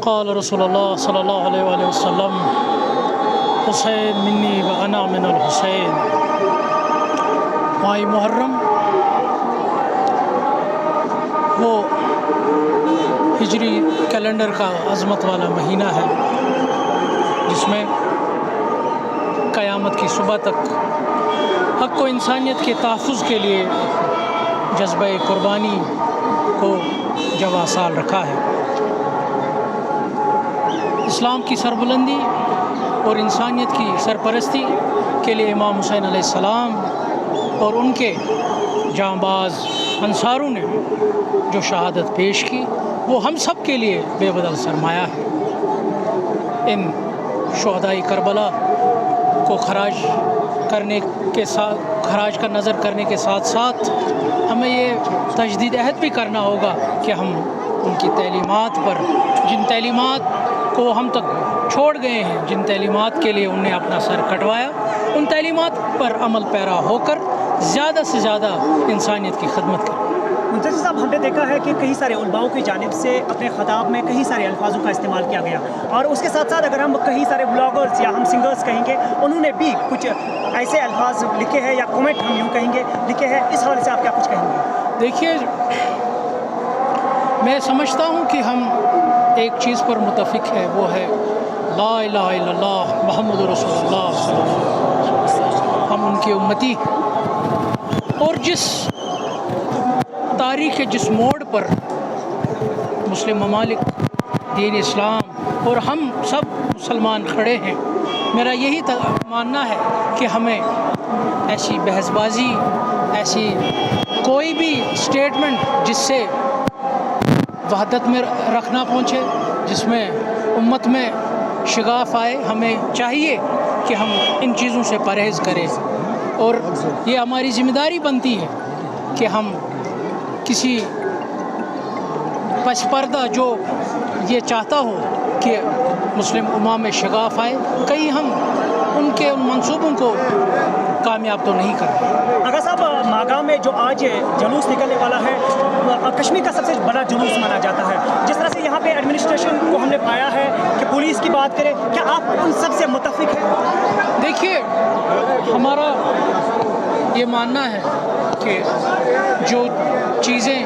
قال رسول اللہ صلی اللہ علیہ وآلہ وسلم حسین منی و انا من الحسین۔ ماہ محرم وہ ہجری کیلنڈر کا عظمت والا مہینہ ہے جس میں قیامت کی صبح تک حق و انسانیت کے تحفظ کے لیے جذبہ قربانی کو جواں سال رکھا ہے۔ اسلام کی سربلندی اور انسانیت کی سرپرستی کے لیے امام حسین علیہ السلام اور ان کے جانباز انصاروں نے جو شہادت پیش کی وہ ہم سب کے لیے بے بدل سرمایہ ہے۔ ان شہدائے کربلا کو خراج کا نظر کرنے کے ساتھ ساتھ ہمیں یہ تجدید عہد بھی کرنا ہوگا کہ ہم ان کی تعلیمات پر، جن تعلیمات کو ہم تک چھوڑ گئے ہیں، جن تعلیمات کے لیے انہیں اپنا سر کٹوایا، ان تعلیمات پر عمل پیرا ہو کر زیادہ سے زیادہ انسانیت کی خدمت کریں۔ منتظر صاحب، ہم نے دیکھا ہے کہ کئی سارے علماؤں کی جانب سے اپنے خطاب میں کئی سارے الفاظوں کا استعمال کیا گیا، اور اس کے ساتھ ساتھ اگر ہم کئی سارے بلاگرز یا ہم سنگرز کہیں گے انہوں نے بھی کچھ ایسے الفاظ لکھے ہیں یا کومنٹ ہم یوں کہیں گے لکھے ہیں، اس حوالے سے آپ کیا کچھ کہیں گے؟ دیکھیے، میں سمجھتا ہوں کہ ہم ایک چیز پر متفق ہے، وہ ہے لا الہ الا اللہ محمد رسول اللہ صلی اللہ علیہ وسلم۔ ہم ان کی امتی، اور جس تاریخ کے جس موڑ پر مسلم ممالک، دین اسلام اور ہم سب مسلمان کھڑے ہیں، میرا یہی ماننا ہے کہ ہمیں ایسی بحث بازی، ایسی کوئی بھی اسٹیٹمنٹ جس سے وحدت میں رکھنا پہنچے، جس میں امت میں شگاف آئے، ہمیں چاہیے کہ ہم ان چیزوں سے پرہیز کریں، اور یہ ہماری ذمہ داری بنتی ہے کہ ہم کسی پس پردہ جو یہ چاہتا ہو کہ مسلم امہ میں شگاف آئے، کہیں ہم ان کے ان منصوبوں کو کامیاب تو نہیں کر رہے۔ اگر صاحب، ماگام میں جو آج جلوس نکلنے والا ہے، کشمیر کا سب سے بڑا جلوس مانا جاتا ہے، جس طرح سے یہاں پہ ایڈمنسٹریشن کو ہم نے پایا ہے کہ پولیس کی بات کرے، کیا آپ ان سب سے متفق ہیں؟ دیکھیے، ہمارا یہ ماننا ہے کہ جو چیزیں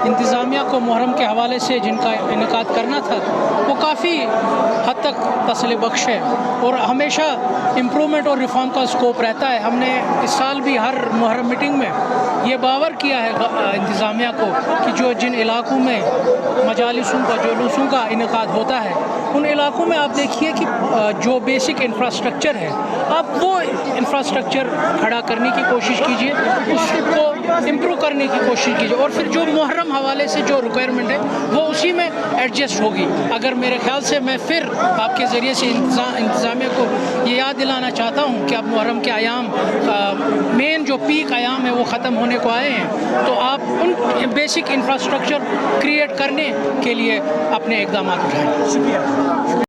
انتظامیہ کو محرم کے حوالے سے جن کا انعقاد کرنا تھا وہ کافی حد تک تسلی بخش ہے، اور ہمیشہ امپرومنٹ اور ریفارم کا اسکوپ رہتا ہے۔ ہم نے اس سال بھی ہر محرم میٹنگ میں یہ باور کیا ہے انتظامیہ کو کہ جو جن علاقوں میں مجالسوں کا، جلوسوں کا انعقاد ہوتا ہے، ان علاقوں میں آپ دیکھیے کہ جو بیسک انفراسٹرکچر ہے، آپ وہ انفراسٹرکچر کھڑا کرنے کی کوشش کیجئے، اس کو امپروو کرنے کی کوشش کیجئے، اور پھر جو محرم حوالے سے جو ریکوائرمنٹ ہے وہ اسی میں ایڈجسٹ ہوگی۔ اگر میرے خیال سے میں پھر آپ کے ذریعے سے انتظامیہ کو یہ یاد دلانا چاہتا ہوں کہ اب محرم کے ایام، مین جو پیک ایام ہے وہ ختم ہونے کو آئے ہیں، تو آپ ان بیسک انفراسٹرکچر کریٹ کرنے کے لیے اپنے اقدامات اٹھائیں۔ شکریہ۔